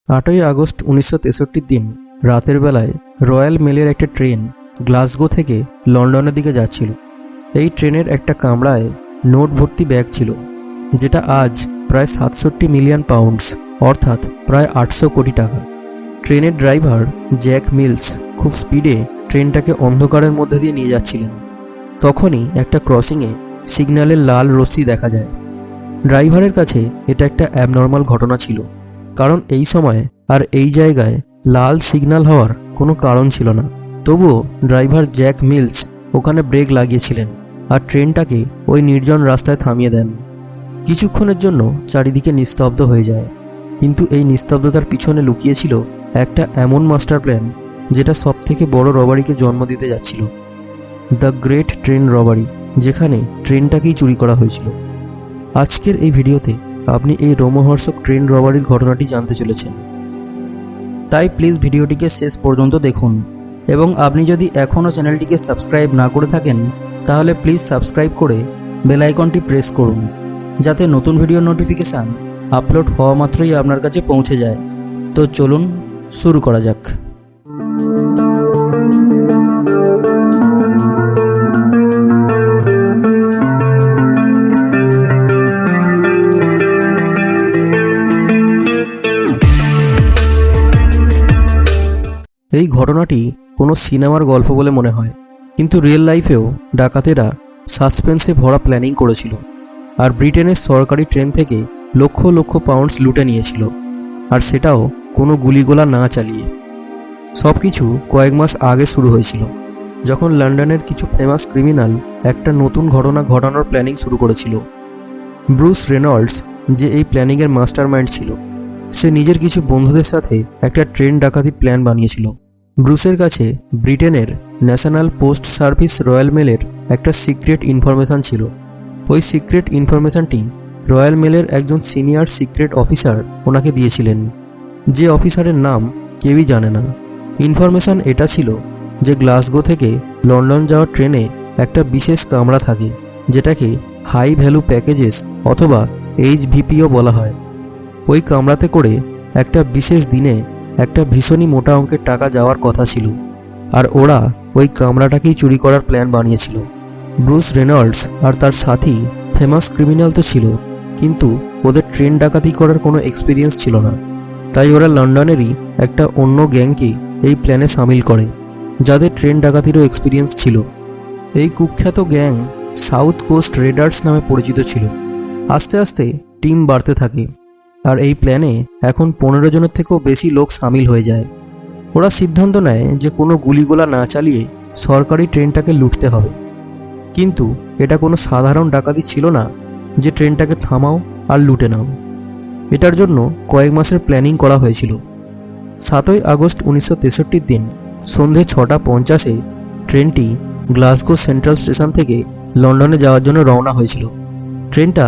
8ই August 1963 দিন রাতের বেলায় রয়্যাল মেলের একটা ট্রেন গ্লাসগো থেকে লন্ডনের দিকে যাচ্ছিল। এই ট্রেনের একটা কামরায় নোট ভর্তি ব্যাগ ছিল, যেটা আজ প্রায় 67 মিলিয়ন পাউন্ডস অর্থাৎ প্রায় 800 কোটি টাকা। ট্রেনের ড্রাইভার জ্যাক মিলস খুব স্পিডে ট্রেনটাকে অন্ধকারের মধ্যে দিয়ে নিয়ে যাচ্ছিলেন। তখনই একটা ক্রসিংয়ে সিগন্যালের লাল রশ্মি দেখা যায়। ড্রাইভারের কাছে এটা একটা অ্যাবনর্মাল ঘটনা ছিল, কারণ এই সময় আর এই জায়গায় লাল সিগন্যাল হওয়ার কোনো কারণ ছিল না। তবুও ড্রাইভার জ্যাক মিলস ওখানে ব্রেক লাগিয়েছিলেন আর ট্রেনটাকে ওই নির্জন রাস্তায় থামিয়ে দেন। কিছুক্ষণের জন্য চারিদিকে নিস্তব্ধ হয়ে যায়, কিন্তু এই নিস্তব্ধতার পিছনে লুকিয়েছিল একটা এমন মাস্টার প্ল্যান যেটা সবথেকে বড় রবারিকে জন্ম দিতে যাচ্ছিল, দ্য গ্রেট ট্রেন রবারি, যেখানে ট্রেনটাকেই চুরি করা হয়েছিল। আজকের এই ভিডিওতে আপনি এই রোমহর্ষক ট্রেন রবারির ঘটনাটি জানতে চলেছেন, তাই প্লিজ ভিডিওটিকে শেষ পর্যন্ত দেখুন। এবং আপনি যদি এখনও চ্যানেলটিকে সাবস্ক্রাইব না করে থাকেন তাহলে প্লিজ সাবস্ক্রাইব করে বেল আইকনটি প্রেস করুন, যাতে নতুন ভিডিও নোটিফিকেশান আপলোড হওয়া মাত্রই আপনার কাছে পৌঁছে যায়। তো চলুন শুরু করা যাক। এই ঘটনাটি কোনো সিনেমার গল্প বলে মনে হয়, কিন্তু রিয়েল লাইফেও ডাকাতেরা সাসপেন্সে ভরা প্ল্যানিং করেছিল আর ব্রিটেনের সরকারি ট্রেন থেকে লক্ষ লক্ষ পাউন্ডস লুটে নিয়েছিল, আর সেটাও কোনো গুলিগোলা না চালিয়ে। সব কিছু কয়েক মাস আগে শুরু হয়েছিল, যখন লন্ডনের কিছু ফেমাস ক্রিমিনাল একটা নতুন ঘটনা ঘটানোর প্ল্যানিং শুরু করেছিল। ব্রুস রেনল্ডস, যে এই প্ল্যানিংয়ের মাস্টারমাইন্ড ছিল, সে নিজের কিছু বন্ধুদের সাথে একটা ট্রেন ডাকাতির প্ল্যান বানিয়েছিল। ব্রুসের কাছে ব্রিটেনের ন্যাশনাল পোস্ট সার্ভিস রয়্যাল মেলের একটা সিক্রেট ইনফরমেশান ছিল। ওই সিক্রেট ইনফরমেশানটি রয়্যাল মেলের একজন সিনিয়র সিক্রেট অফিসার ওনাকে দিয়েছিলেন, যে অফিসারের নাম কেউই জানে না। ইনফরমেশান এটা ছিল যে গ্লাসগো থেকে লন্ডন যাওয়ার ট্রেনে একটা বিশেষ কামরা থাকে, যেটাকে হাই ভ্যালু প্যাকেজেস অথবা HVPও বলা হয়। ওই কামরাতে করে একটা বিশেষ দিনে একটা ভীষণই মোটা অঙ্কের টাকা যাওয়ার কথা ছিল, আর ওরা ওই কামরাটাকেই চুরি করার প্ল্যান বানিয়েছিল। ব্রুস রেনল্ডস আর তার সাথী ফেমাস ক্রিমিনাল তো ছিল, কিন্তু ওদের ট্রেন ডাকাতি করার কোনো এক্সপিরিয়েন্স ছিল না। তাই ওরা লন্ডনেরই একটা অন্য গ্যাংকে এই প্ল্যানে সামিল করে, যাদের ট্রেন ডাকাতিরও এক্সপিরিয়েন্স ছিল। এই কুখ্যাত গ্যাং সাউথ কোস্ট রেডার্স নামে পরিচিত ছিল। আস্তে আস্তে টিম বাড়তে থাকে, আর এই প্ল্যানে এখন 15 জনের থেকেও বেশি লোক সামিল হয়ে যায়। ওরা সিদ্ধান্ত নেয় যে কোনো গুলিগোলা না চালিয়ে সরকারি ট্রেনটাকে লুটতে হবে। কিন্তু এটা কোনো সাধারণ ডাকাতি ছিল না যে ট্রেনটাকে থামাও আর লুটে নাও। এটার জন্য কয়েক মাসের প্ল্যানিং করা হয়েছিল। 7ই আগস্ট 1963 দিন সন্ধে 6:50 ট্রেনটি গ্লাসগো সেন্ট্রাল স্টেশন থেকে লন্ডনে যাওয়ার জন্য রওনা হয়েছিল। ট্রেনটা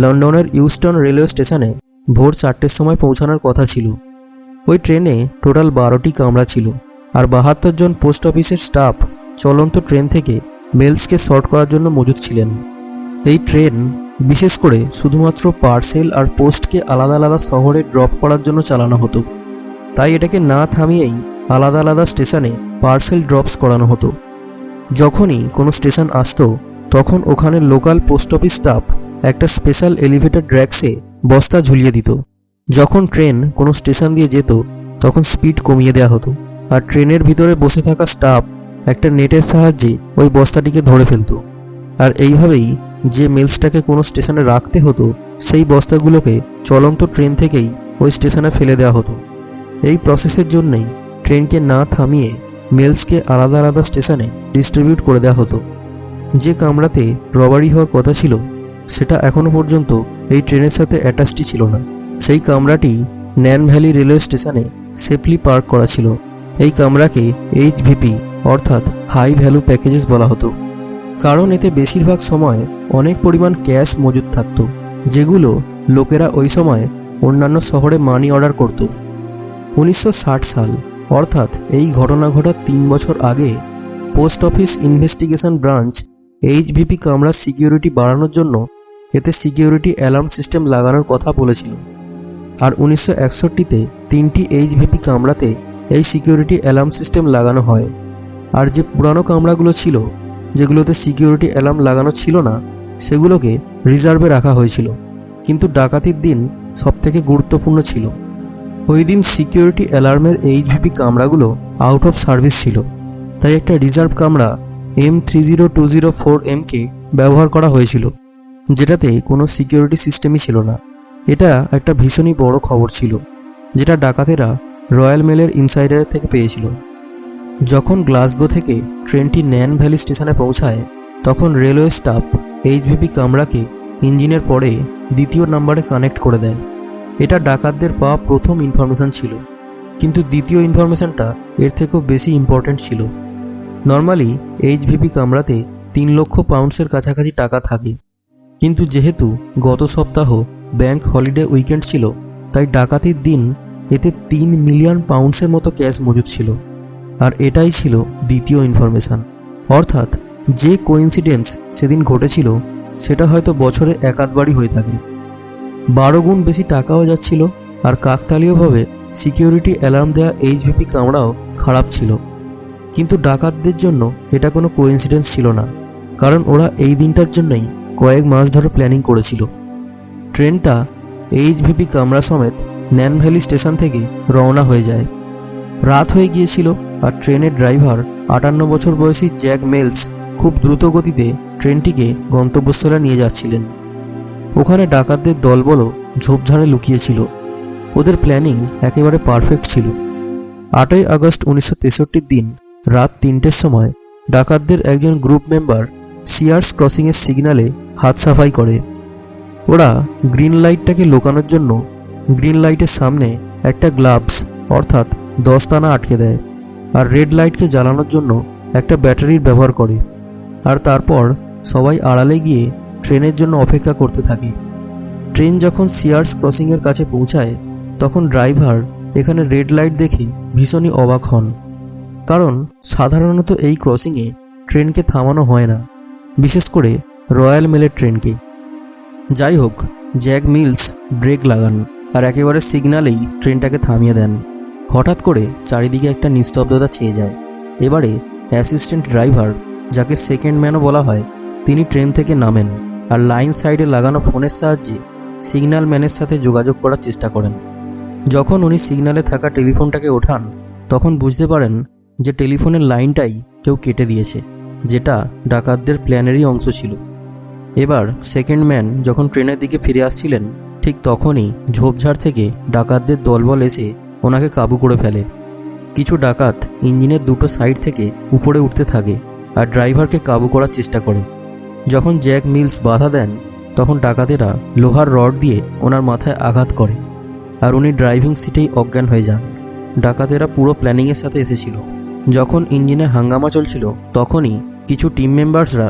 লন্ডনের ইউস্টন রেলওয়ে স্টেশনে ভোর 4টের সময় পৌঁছানোর কথা ছিল। ওই ট্রেনে টোটাল 12টি কামরা ছিল, আর 72 জন পোস্ট অফিসের স্টাফ চলন্ত ট্রেন থেকে মেলসকে শর্ট করার জন্য মজুদ ছিলেন। এই ট্রেন বিশেষ করে শুধুমাত্র পার্সেল আর পোস্টকে আলাদা আলাদা শহরে ড্রপ করার জন্য চালানো হতো। তাই এটাকে না থামিয়েই আলাদা আলাদা স্টেশনে পার্সেল ড্রপস করানো হতো। যখনই কোনো স্টেশন আসতো, তখন ওখানে লোকাল পোস্ট অফিস স্টাফ একটা স্পেশাল এলিভেটর ড্র্যাক্সে বস্তা ঝুলিয়ে দিত। যখন ট্রেন কোনো স্টেশন দিয়ে যেত, তখন স্পিড কমিয়ে দেওয়া হতো, আর ট্রেনের ভিতরে বসে থাকা স্টাফ একটা নেটের সাহায্যে ওই বস্তাটিকে ধরে ফেলত। আর এইভাবেই যে মেলসটাকে কোনো স্টেশনে রাখতে হতো, সেই বস্তাগুলোকে চলন্ত ট্রেন থেকেই ওই স্টেশনে ফেলে দেওয়া হতো। এই প্রসেসের জন্যই ট্রেনকে না থামিয়ে মেলসকে আলাদা আলাদা স্টেশনে ডিস্ট্রিবিউট করে দেওয়া হতো। যে কামরাতে রবারি হওয়ার কথা ছিল, সেটা এখনও পর্যন্ত এই ট্রেনের সাথে অ্যাটাচটি ছিল না। সেই কামরাটি ন্যান ভ্যালি রেলওয়ে স্টেশনে সেফলি পার্ক করা ছিল। এই কামরাকে HVP অর্থাৎ হাই ভ্যালু প্যাকেজেস বলা হতো, কারণ এতে বেশিরভাগ সময় অনেক পরিমাণ ক্যাশ মজুদ থাকত, যেগুলো লোকেরা ওই সময় অন্যান্য শহরে মানি অর্ডার করত। 1960 সাল অর্থাৎ এই ঘটনা ঘটার 3 বছর আগে post office investigation branch HVP কামরার সিকিউরিটি বাড়ানোর জন্য এতে সিকিউরিটি অ্যালার্ম সিস্টেম লাগানোর কথা বলেছিল। আর 1961-তে 3টি এইচভিপি কামরাতে এই সিকিউরিটি অ্যালার্ম সিস্টেম লাগানো হয়। আর যে পুরানো কামরাগুলো ছিল, যেগুলোতে সিকিউরিটি অ্যালার্ম লাগানো ছিল না, সেগুলোকে রিজার্ভে রাখা হয়েছিল। কিন্তু ডাকাতির দিন সবথেকে গুরুত্বপূর্ণ ছিল। ওই দিন সিকিউরিটি অ্যালার্মের এইচভিপি কামরাগুলো আউট অফ সার্ভিস ছিল, তাই একটা রিজার্ভ কামরা M30204M-কে ব্যবহার করা হয়েছিল, যেটাতে কোনো সিকিউরিটি সিস্টেমই ছিল না। এটা একটা ভীষণই বড় খবর ছিল, যেটা ডাকাতেরা রয়্যাল মেলের ইনসাইডারের থেকে পেয়েছিল। যখন গ্লাসগো থেকে ট্রেনটি ন্যান ভ্যালি স্টেশনে পৌঁছায়, তখন রেলওয়ে স্টাফ এইচভিপি কামরাকে ইঞ্জিনের পরে দ্বিতীয় নাম্বারে কানেক্ট করে দেয়। এটা ডাকাতদের পাওয়া প্রথম ইনফরমেশন ছিল, কিন্তু দ্বিতীয় ইনফরমেশনটা এর থেকেও বেশি ইম্পর্ট্যান্ট ছিল। নর্মালি এইচভিপি কামরাতে 3 লক্ষ পাউন্ডসের কাছাকাছি টাকা থাকে, কিন্তু যেহেতু গত সপ্তাহ ব্যাংক হলিডে উইকেন্ড ছিল, তাই ডাকাতির দিন এতে 3 মিলিয়ন পাউন্ডসের মতো ক্যাশ মজুদ ছিল। আর এটাই ছিল দ্বিতীয় ইনফরমেশন। অর্থাৎ যে কোইন্সিডেন্স সেদিন ঘটেছিল, সেটা হয়তো বছরে একাধবারই হয়ে থাকে। 12 গুণ বেশি টাকাও যাচ্ছিল, আর কাকতালীয়ভাবে সিকিউরিটি অ্যালার্ম দেওয়া এইচভিপি কামরাও খারাপ ছিল। কিন্তু ডাকাতদের জন্য এটা কোনো কোইন্সিডেন্স ছিল না, কারণ ওরা এই দিনটার জন্যই কয়েক মাস ধরে প্ল্যানিং করেছিল। ট্রেনটা এইচভিপি কামরা সমেত ন্যান ভ্যালি স্টেশন থেকে রওনা হয়ে যায়। রাত হয়ে গিয়েছিল, আর ট্রেনের ড্রাইভার 58 বছর বয়সী জ্যাক মিলস খুব দ্রুত গতিতে ট্রেনটিকে গন্তব্যস্থলে নিয়ে যাচ্ছিলেন। ওখানে ডাকাতদের দলবলও ঝোপঝাড়ে লুকিয়েছিল। ওদের প্ল্যানিং একেবারে পারফেক্ট ছিল। 8ই আগস্ট 1963 দিন রাত 3টের সময় ডাকাতদের একজন গ্রুপ মেম্বার সিয়ার্স ক্রসিংয়ের সিগন্যালে হাত সাফাই করে। ওরা গ্রিন লাইটটাকে লোকানোর জন্য গ্রিন লাইটের সামনে একটা গ্লাভস অর্থাৎ দস্তানা আটকে দেয়, আর রেড লাইটকে জ্বালানোর জন্য একটা ব্যাটারির ব্যবহার করে। আর তারপর সবাই আড়ালে গিয়ে ট্রেনের জন্য অপেক্ষা করতে থাকে। ট্রেন যখন সিয়ার্স ক্রসিংয়ের কাছে পৌঁছায়, তখন ড্রাইভার এখানে রেড লাইট দেখে ভীষণই অবাক হন, কারণ সাধারণত এই ক্রসিংয়ে ট্রেনকে থামানো হয় না, বিশেষ করে রয়্যাল মেলের ট্রেনকে। যাই হোক, জ্যাক মিলস ব্রেক লাগান আর একেবারে সিগন্যালেই ট্রেনটাকে থামিয়ে দেন। হঠাৎ করে চারিদিকে একটা নিস্তব্ধতা ছেয়ে যায়। এবারে অ্যাসিস্ট্যান্ট ড্রাইভার, যাকে সেকেন্ড ম্যানও বলা হয়, তিনি ট্রেন থেকে নামেন আর লাইন সাইডে লাগানো ফোনের সাহায্যে সিগন্যাল ম্যানের সাথে যোগাযোগ করার চেষ্টা করেন। যখন উনি সিগন্যালে থাকা টেলিফোনটাকে ওঠান, তখন বুঝতে পারেন যে টেলিফোনের লাইনটাই কেউ কেটে দিয়েছে, যেটা ডাকাতদের প্ল্যানেরই অংশ ছিল। এবার সেকেন্ড ম্যান যখন ট্রেনের দিকে ফিরে আসছিলেন, ঠিক তখনই ঝোপঝাড় থেকে ডাকাতদের দলবল এসে ওনাকে কাবু করে ফেলে। কিছু ডাকাত ইঞ্জিনের দুটো সাইড থেকে উপরে উঠতে থাকে আর ড্রাইভারকে কাবু করার চেষ্টা করে। যখন জ্যাক মিলস বাধা দেন, তখন ডাকাতেরা লোহার রড দিয়ে ওনার মাথায় আঘাত করে, আর উনি ড্রাইভিং সিটেই অজ্ঞান হয়ে যান। ডাকাতেরা পুরো প্ল্যানিংয়ের সাথে এসেছিল। যখন ইঞ্জিনে হাঙ্গামা চলছিল, তখনই কিছু টিম মেম্বার্সরা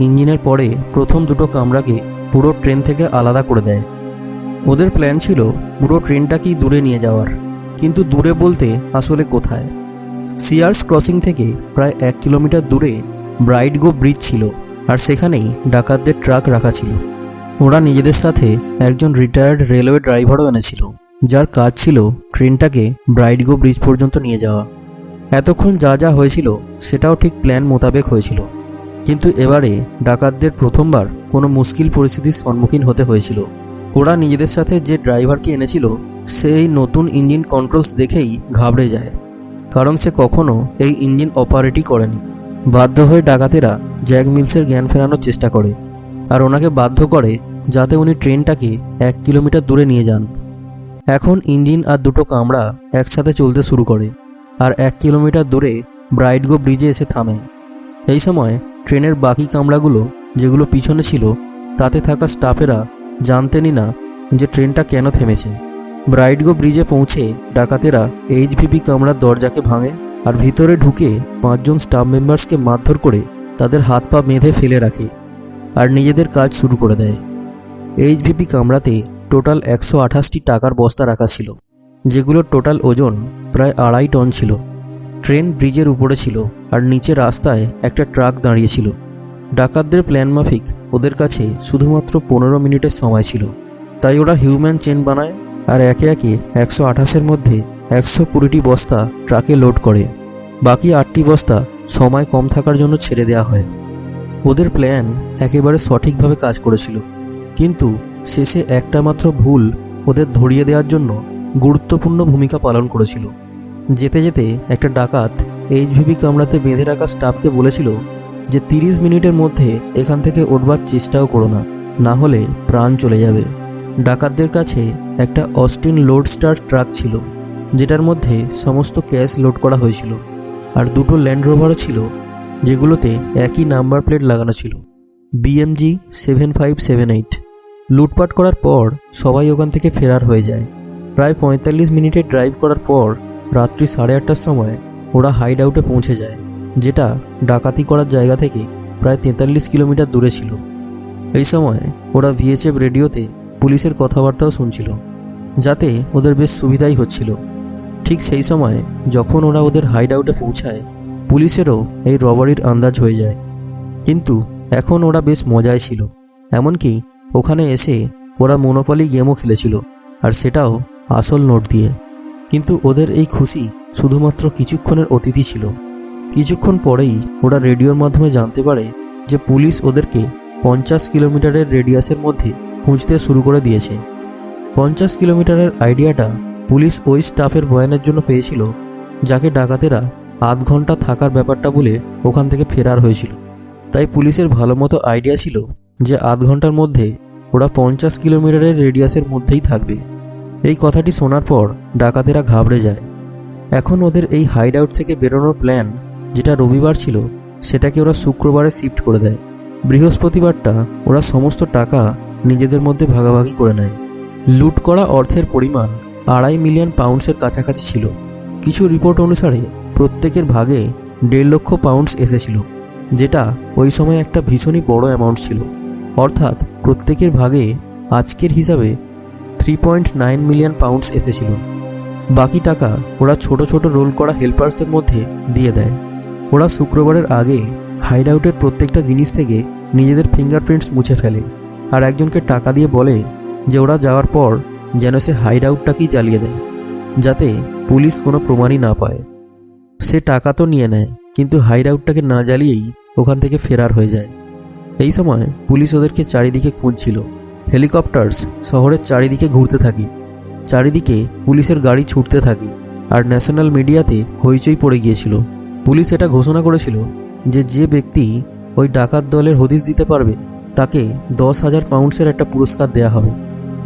ইঞ্জিনের পরে প্রথম দুটো কামরাকে পুরো ট্রেন থেকে আলাদা করে দেয়। ওদের প্ল্যান ছিল পুরো ট্রেনটাকেই দূরে নিয়ে যাওয়ার, কিন্তু দূরে বলতে আসলে কোথায়? সিয়ার্স ক্রসিং থেকে প্রায় 1 কিলোমিটার দূরে ব্রাইটগো ব্রিজ ছিল, আর সেখানেই ডাকাতদের ট্রাক রাখা ছিল। ওরা নিজেদের সাথে একজন রিটায়ার্ড রেলওয়ে ড্রাইভারও এনেছিল, যার কাজ ছিল ট্রেনটাকে ব্রাইটগো ব্রিজ পর্যন্ত নিয়ে যাওয়া। এতক্ষণ যা যা হয়েছিল সেটাও ঠিক প্ল্যান মোতাবেক হয়েছিল, কিন্তু এবারে ডাকাতদের প্রথমবার কোনো মুশকিল পরিস্থিতির সম্মুখীন হতে হয়েছিল। ওরা নিজেদের সাথে যে ড্রাইভারকে এনেছিল, সেই নতুন ইঞ্জিন কন্ট্রোলস দেখেই ঘাবড়ে যায়, কারণ সে কখনো এই ইঞ্জিন অপারেটই করেনি। বাধ্য হয়ে ডাকাতেরা জ্যাক মিলসের জ্ঞান ফেরানোর চেষ্টা করে, আর ওনাকে বাধ্য করে যাতে উনি ট্রেনটাকে 1 কিলোমিটার দূরে নিয়ে যান। এখন ইঞ্জিন আর দুটো কামরা একসাথে চলতে শুরু করে, আর 1 কিলোমিটার দূরে ব্রাইটগো ব্রিজে এসে থামে। এই সময় ট্রেনের বাকি কামরাগুলো, যেগুলো পিছনে ছিল, তাতে থাকা স্টাফেরা জানতেনই না যে ট্রেনটা কেন থেমেছে। ব্রাইটগো ব্রিজে পৌঁছে ডাকাতেরা এইচভিপি কামরার দরজাকে ভাঙে, আর ভিতরে ঢুকে 5 জন স্টাফ মেম্বার্সকে মারধর করে তাদের হাত পা বেঁধে ফেলে রাখে, আর নিজেদের কাজ শুরু করে দেয়। এইচভিপি কামরাতে টোটাল 128টি টাকার বস্তা রাখা ছিল, যেগুলোর টোটাল ওজন প্রায় 2.5 টন ছিল। ট্রেন ব্রিজের উপরে ছিল, আর নিচে রাস্তায় একটা ট্রাক দাঁড়িয়েছিল। ডাকাতদের প্ল্যান মাফিক ওদের কাছে শুধুমাত্র 15 মিনিটের সময় ছিল, তাই ওরা হিউম্যান চেন বানায় আর একে একে 128-এর মধ্যে 120টি বস্তা ট্রাকে লোড করে। বাকি 8টি বস্তা সময় কম থাকার জন্য ছেড়ে দেওয়া হয়। ওদের প্ল্যান একেবারে সঠিকভাবে কাজ করেছিল, কিন্তু শেষে একটা মাত্র ভুল ওদের ধরিয়ে দেওয়ার জন্য গুরুত্বপূর্ণ ভূমিকা পালন করেছিল। যেতে যেতে একটা ডাকাত এইচভিভি কামরাতে বেঁধে রাখা স্টাফকে বলেছিল যে 30 মিনিটের মধ্যে এখান থেকে উঠবার চেষ্টাও করো না, না হলে প্রাণ চলে যাবে। ডাকাতদের কাছে একটা অস্টিন লোডস্টার ট্রাক ছিল, যেটার মধ্যে সমস্ত ক্যাশ লোড করা হয়েছিল, আর দুটো ল্যান্ড রোভারও ছিল, যেগুলোতে একই নাম্বার প্লেট লাগানো ছিল, BMG 7578। লুটপাট করার পর সবাই ওখান থেকে ফেরার হয়ে যায়। প্রায় 45 মিনিটের ড্রাইভ করার পর রাত্রি 8:30টার সময় ওরা হাইড আউটে পৌঁছে যায়, যেটা ডাকাতি করার জায়গা থেকে প্রায় 43 কিলোমিটার দূরে ছিল। এই সময় ওরা VHF রেডিওতে পুলিশের কথাবার্তাও শুনছিল, যাতে ওদের বেশ সুবিধাই হচ্ছিল। ঠিক সেই সময় যখন ওরা ওদের হাইড আউটে পৌঁছায়, পুলিশেরও এই রবারির আন্দাজ হয়ে যায়। কিন্তু এখন ওরা বেশ মজায় ছিল, এমনকি ওখানে এসে ওরা মনোপলি গেমও খেলেছিল, আর সেটাও আসল নোট দিয়ে। কিন্তু ওদের এই খুশি শুধুমাত্র কিছুক্ষণের অতিথি ছিল। কিছুক্ষণ পরেই ওরা রেডিওর মাধ্যমে জানতে পারে যে পুলিশ ওদেরকে 50 কিলোমিটারের রেডিয়াসের মধ্যে খুঁজতে শুরু করে দিয়েছে। 50 কিলোমিটারের আইডিয়াটা পুলিশ ওই স্টাফের বয়ানের জন্য পেয়েছিল, যাকে ডাকাতেরা আধ ঘন্টা থাকার ব্যাপারটা বলে ওখান থেকে ফেরার হয়েছিল। তাই পুলিশের ভালো মতো আইডিয়া ছিল যে আধ ঘন্টার মধ্যে ওরা 50 কিলোমিটারের রেডিয়াসের মধ্যেই থাকবে। এই কথাটি শোনার পর ডাকাতেরা ঘাবড়ে যায়। এখন ওদের এই হাইড আউট থেকে বেরোনোর প্ল্যান, যেটা রবিবার ছিল, সেটাকে ওরা শুক্রবারে শিফট করে দেয়। বৃহস্পতিবারটা ওরা সমস্ত টাকা নিজেদের মধ্যে ভাগাভাগি করে নেয়। লুট করা অর্থের পরিমাণ 2.5 মিলিয়ন পাউন্ডসের কাছাকাছি ছিল। কিছু রিপোর্ট অনুসারে প্রত্যেকের ভাগে 1.5 লক্ষ পাউন্ডস এসেছিল, যেটা ওই সময় একটা ভীষণই বড় অ্যামাউন্ট ছিল। অর্থাৎ প্রত্যেকের ভাগে আজকের হিসাবে 3.9 মিলিয়ন পাউন্ডস এসেছিল। বাকি টাকা ওরা ছোট ছোট রোল করা হেল্পার্সদের মধ্যে দিয়ে দেয়। ওরা শুক্রবারের আগে হাইড আউটের প্রত্যেকটা জিনিস থেকে নিজেদের ফিঙ্গারপ্রিন্টস মুছে ফেলে, আর একজনকে টাকা দিয়ে বলে যে ওরা যাওয়ার পর যেন সে হাইড আউটটাকেই জ্বালিয়ে দেয়, যাতে পুলিশ কোনো প্রমাণই না পায়। সে টাকা তো নিয়ে নেয়, কিন্তু হাইড আউটটাকে না জ্বালিয়েই ওখান থেকে ফেরার হয়ে যায়। এই সময় পুলিশ ওদেরকে চারিদিকে খুঁজছিল। হেলিকপ্টার্স শহরের চারিদিকে ঘুরতে থাকে, চারিদিকে পুলিশের গাড়ি ছুটতে থাকে, আর ন্যাশনাল মিডিয়াতে হইচই পড়ে গিয়েছিল। পুলিশ এটা ঘোষণা করেছিল যে যে ব্যক্তি ওই ডাকাত দলের হদিশ দিতে পারবে তাকে 10,000 পাউন্ডসের একটা পুরস্কার দেয়া হবে।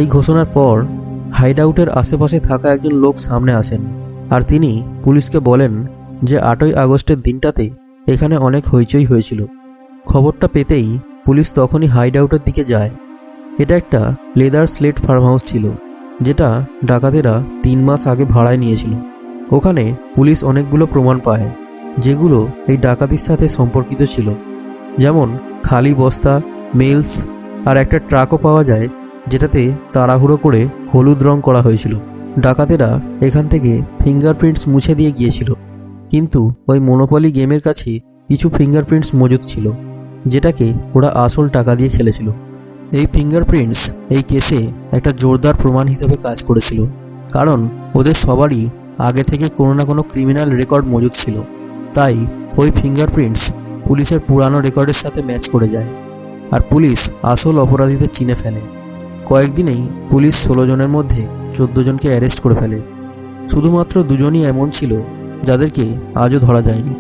এই ঘোষণার পর হাইড আউটের আশেপাশে থাকা একজন লোক সামনে আসেন, আর তিনি পুলিশকে বলেন যে 8ই আগস্টের দিনটাতে এখানে অনেক হইচই হয়েছিল। খবরটা পেতেই পুলিশ তখনই হাইড আউটের দিকে যায়। এটা একটা লেদার স্লেট ফার্ম হাউস ছিল, যেটা ডাকাতেরা 3 মাস আগে ভাড়ায় নিয়েছিল। ওখানে পুলিশ অনেকগুলো প্রমাণ পায়, যেগুলো এই ডাকাতির সাথে সম্পর্কিত ছিল। যেমন খালি বস্তা, মেলস, আর একটা ট্রাকও পাওয়া যায়, যেটাতে তাড়াহুড়ো করে হলুদ রং করা হয়েছিল। ডাকাতেরা এখান থেকে ফিঙ্গারপ্রিন্টস মুছে দিয়ে গিয়েছিল, কিন্তু ওই মনোপলি গেমের কাছে কিছু ফিঙ্গারপ্রিন্টস মজুদ ছিল, যেটাকে ওরা আসল টাকা দিয়ে খেলেছিল। এই ফিঙ্গারপ্রিন্টস এই কেসে একটা জোরদার প্রমাণ হিসেবে কাজ করেছিল, কারণ ওদের সবারই আগে থেকে কোনো না কোনো ক্রিমিনাল রেকর্ড মজুদ ছিল। তাই ওই ফিঙ্গারপ্রিন্টস পুলিশের পুরানো রেকর্ডের সাথে ম্যাচ করে যায়, আর পুলিশ আসল অপরাধীদের চিনে ফেলে। কয়েকদিনেই পুলিশ 16 জনের মধ্যে 14 জনকে অ্যারেস্ট করে ফেলে। শুধুমাত্র 2 জনই এমন ছিল যাদেরকে আজও ধরা যায়নি।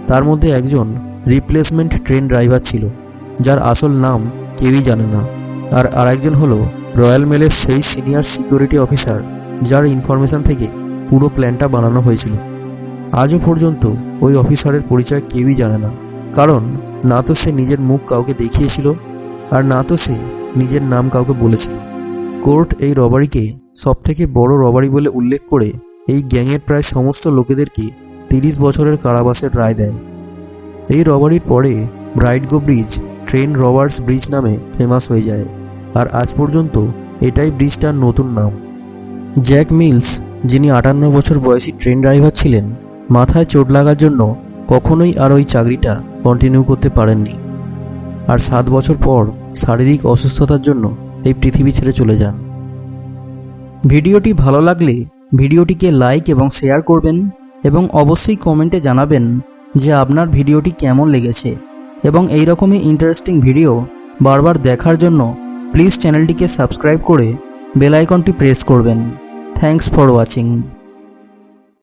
তার মধ্যে একজন রিপ্লেসমেন্ট ট্রেন ড্রাইভার ছিল, যার আসল নাম কেউই জানে না, আর আরেকজন হলো রয়্যাল মেলের সেই সিনিয়র সিকিউরিটি অফিসার, যার ইনফরমেশন থেকে পুরো প্ল্যানটা বানানো হয়েছিল। আজও পর্যন্ত ওই অফিসারের পরিচয় কেউই জানে না, কারণ না তো সে নিজের মুখ কাউকে দেখিয়েছিল, আর না তো সে নিজের নাম কাউকে বলেছিল। কোর্ট এই রবারিকে সবথেকে বড় রবারি বলে উল্লেখ করে এই গ্যাংয়ের প্রায় সমস্ত লোকেদেরকে 30 বছরের কারাবাসের রায় দেয়। এই রবারির পরে ব্রাইডগো ব্রিজ ট্রেন রবার্স ব্রিজ নামে ফেমাস হয়ে যায়, আর আজ পর্যন্ত এটাই ব্রিজটার নতুন নাম। জ্যাক মিলস, যিনি 58 বছর বয়সী ট্রেন ড্রাইভার ছিলেন, মাথায় চোট লাগার জন্য কখনোই আর ওই চাকরিটা কন্টিনিউ করতে পারেননি, আর 7 বছর পর শারীরিক অসুস্থতার জন্য এই পৃথিবী ছেড়ে চলে যান। ভিডিওটি ভালো লাগলে ভিডিওটিকে লাইক এবং শেয়ার করবেন এবং অবশ্যই কমেন্টে জানাবেন যে আপনার ভিডিওটি কেমন লেগেছে এবং এই রকমই ইন্টারেস্টিং ভিডিও বারবার দেখার জন্য প্লিজ চ্যানেলটিকে সাবস্ক্রাইব করে বেল আইকনটি প্রেস করবেন। Thanks for watching.